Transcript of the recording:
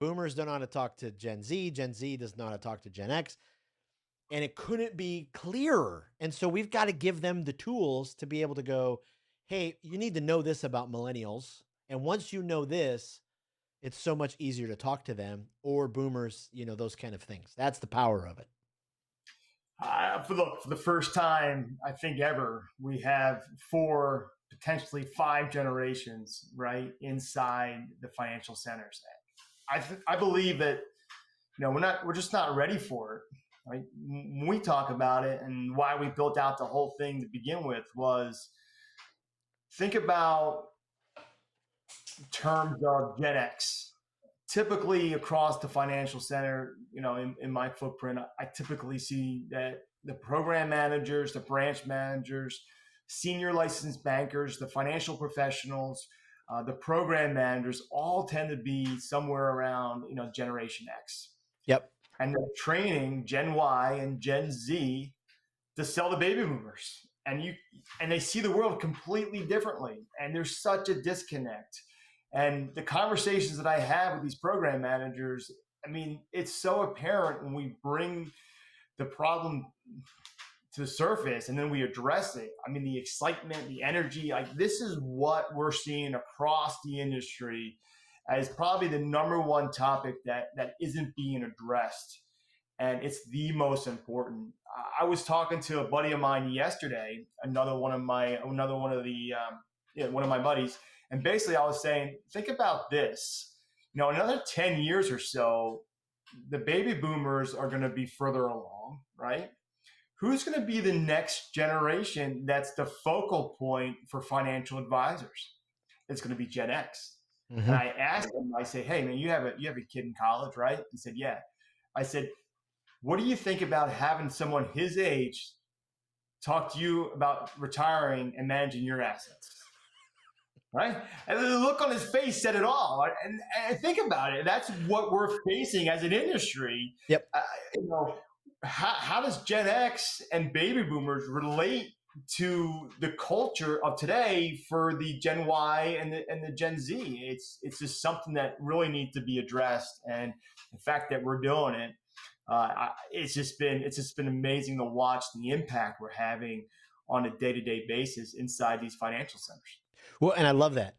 Boomers don't know how to talk to Gen Z. Gen Z does not know how to talk to Gen X. And it couldn't be clearer. And so we've got to give them the tools to be able to go, hey, you need to know this about millennials. And once you know this, it's so much easier to talk to them, or boomers, those kind of things. That's the power of it. For the first time, I think ever, we have 4, potentially 5 generations, right, inside the financial centers. I believe that we're just not ready for it. Right? When we talk about it, and why we built out the whole thing to begin with was, think about terms of Gen X. Typically across the financial center, in my footprint, I typically see that the program managers, the branch managers, senior licensed bankers, the financial professionals, the program managers all tend to be somewhere around, Generation X. Yep. And they're training Gen Y and Gen Z to sell the baby boomers. And they see the world completely differently. And there's such a disconnect. And the conversations that I have with these program managers, it's so apparent when we bring the problem to the surface and then we address it. The excitement, the energy, this is what we're seeing across the industry as probably the number one topic that isn't being addressed. And it's the most important. I was talking to a buddy of mine yesterday, one of my buddies, and basically I was saying, think about this. Another 10 years or so, the baby boomers are going to be further along, right? Who's going to be the next generation that's the focal point for financial advisors? It's going to be Gen X. Mm-hmm. And I asked him, I say, hey man, you have a kid in college, right? He said, yeah. I said, what do you think about having someone his age talk to you about retiring and managing your assets? Right? And the look on his face said it all. And think about it. That's what we're facing as an industry. Yep. How does Gen X and baby boomers relate to the culture of today for the Gen Y and the Gen Z? It's just something that really needs to be addressed. And the fact that we're doing it, it's just been amazing to watch the impact we're having on a day-to-day basis inside these financial centers. Well, and I love that.